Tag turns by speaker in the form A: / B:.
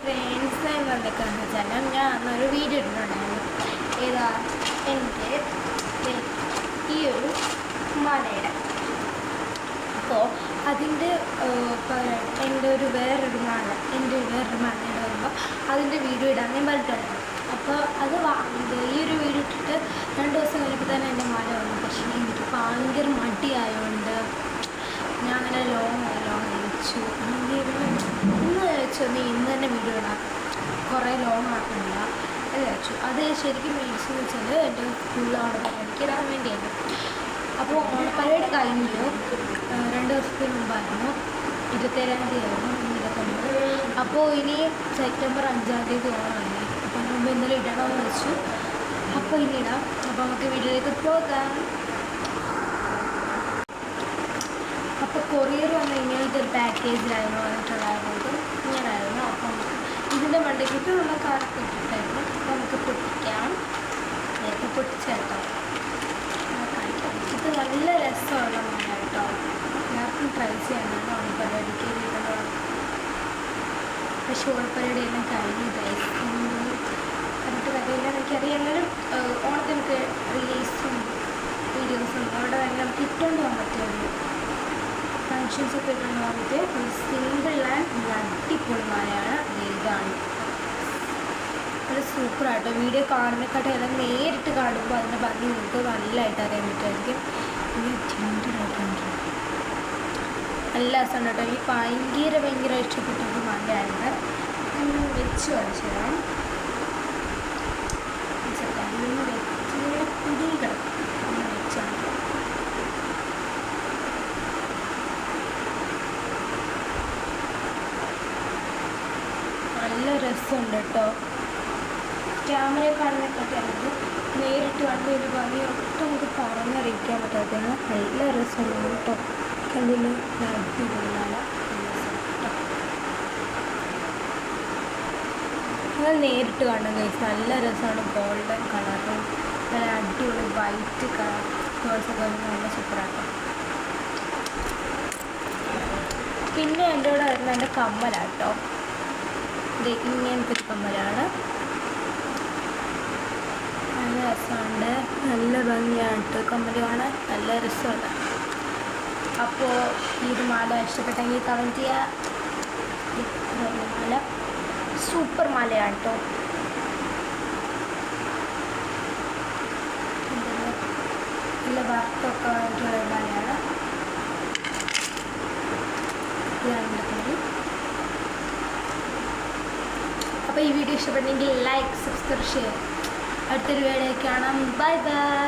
A: Friends വന്നേക്കാന്ന് വെച്ചാൽ ഞാൻ അന്നൊരു വീഡിയോ ഇട്ടിട്ടുണ്ടായിരുന്നു. ഏതാ എൻ്റെ ഈ ഒരു മലയുടെ. അപ്പോൾ അതിൻ്റെ എൻ്റെ വേറൊരു മലയുടെ വരുമ്പോൾ അതിൻ്റെ വീഡിയോ ഇടാൻ ഞാൻ പറഞ്ഞിട്ടുണ്ടായിരുന്നു. അപ്പോൾ അത് ഈ ഒരു വീഡിയോ ഇട്ടിട്ട് 2 ദിവസം കഴിഞ്ഞപ്പോൾ തന്നെ എൻ്റെ മല വന്നു. പക്ഷേ എനിക്ക് ഭയങ്കര മടിയായതുകൊണ്ട് ഞാൻ അങ്ങനെ ലോങ് കഴിച്ചു. ഇന്ന് കഴിച്ചു ഇന്ന് തന്നെ വീഡിയോ ഇടാം, കുറേ ലോങ് ആക്കുന്നില്ല അത് കഴിച്ചു. അത് ശരിക്കും മേടിച്ചെന്ന് വെച്ചാൽ എൻ്റെ സ്കൂളിൽ അവിടെ പഠിക്കാൻ വേണ്ടിയാണ്. അപ്പോൾ ഓണപ്പരേഡ് കഴിഞ്ഞു 2 ദിവസത്തിന് മുമ്പായിരുന്നു, 27-ാം തീയതി ആയിരുന്നു 29. അപ്പോൾ ഇനി സെപ്റ്റംബർ 5-ാം തീയതി ഓണമല്ലേ. അപ്പോൾ മുമ്പ് എന്തെങ്കിലും ഇടണമെന്ന് വെച്ചു. അപ്പോൾ ഇനി ഇടാം. അപ്പോൾ നമുക്ക് വീട്ടിലേക്ക് പോകാം. അപ്പോൾ കൊറിയർ വന്ന് ഇങ്ങനത്തെ ഒരു പാക്കേജിലായിരുന്നു വന്നിട്ടുണ്ടായിരുന്നത്. ഇങ്ങനായിരുന്നു. അപ്പോൾ ഇതിൻ്റെ മണ്ടയ്ക്കിട്ട് ഉള്ള കാർഡൊക്കെ ഇട്ടിട്ടായിരുന്നു. അപ്പോൾ നമുക്ക് പൊട്ടിക്കാം. നേരത്തെ പൊട്ടിച്ചേട്ടോ കാണിക്കാം. ഇത് നല്ല രസമുള്ള മഴ കേട്ടോ. എല്ലാവർക്കും ട്രൈ ചെയ്യണം ഓണപ്പരേഡിക്ക് വീടുകൾ. പക്ഷേ ഓണപ്പരേഡ് എല്ലാം കഴിഞ്ഞു പറഞ്ഞിട്ട് കാര്യമില്ല. എനിക്കറിയാം എന്നാലും ഓണത്തിനൊക്കെ റീൽസും വീഡിയോസും അവിടെ എല്ലാം ഇട്ടുകൊണ്ട് പോകാൻ പറ്റുള്ളൂ. ഫങ്ഷൻസൊക്കെ ഇട്ടുകൊണ്ട് പോകാൻ പറ്റിയ ഒരു സിമ്പിൾ ആൻഡ് അടിപൊളി മലയാണ്. ഇതാണ് അത് സൂപ്പറായിട്ടോ. വീഡിയോ കാണുന്നതിനെക്കാട്ടും എല്ലാം നേരിട്ട് കാണുമ്പോൾ അതിൻ്റെ ഭംഗി നമുക്ക് നല്ലതായിട്ട് അറിയാൻ പറ്റുമായിരിക്കും. നല്ല രസമുണ്ട് കേട്ടോ. എനിക്ക് ഭയങ്കര ഇഷ്ടപ്പെട്ടൊരു മലയാണ്. വെച്ച് കാണിച്ചു തരാം. കുടികൾ വെച്ചാണ് നല്ല രസമുണ്ട് കേട്ടോ. ക്യാമറയിൽ കാണുന്നതിനെക്കാട്ടിയാണെങ്കിൽ നേരിട്ട് കണ്ട് ഒരു ഭംഗി ഒട്ടും നമുക്ക് പറഞ്ഞറിയിക്കാൻ പറ്റാത്തതാണ്. നല്ല രസമുണ്ട് കേട്ടോ. കണ്ടില്ല അടിപൊളിയാണ്. അത് നേരിട്ട് കാണാൻ കഴിച്ചു. നല്ല രസമാണ്. ഗോൾഡൻ കളറും നല്ല അടിപൊളി വൈറ്റ് കളർ ഗേൾസൊക്കെ വരുമ്പോൾ നല്ല സൂപ്പറാട്ടോ. പിന്നെ എൻ്റെ കൂടെ വരുന്ന എൻ്റെ കമ്മലാട്ടോ. ഇത് ഇങ്ങനത്തെ ഒരു കമ്മലാണ്. നല്ല രസമുണ്ട്. നല്ല ഭംഗിയാണ് കേട്ടോ കമ്മൽ കാണാൻ. നല്ല രസമുണ്ട്. അപ്പോൾ ഈ ഒരു മാല ഇഷ്ടപ്പെട്ടെങ്കിൽ കമൻറ്റ് ചെയ്യുക. മാല സൂപ്പർ മാലയാണ് കേട്ടോ. നല്ല വർക്കൊക്കെ ആയിട്ടുള്ള മാലയാണ്. അപ്പോൾ ഈ വീഡിയോ ഇഷ്ടപ്പെട്ടെങ്കിൽ ലൈക്ക്, സബ്സ്ക്രൈബ്, ഷെയർ. അടുത്തൊരു വീഡിയോ കാണാം. Bye bye.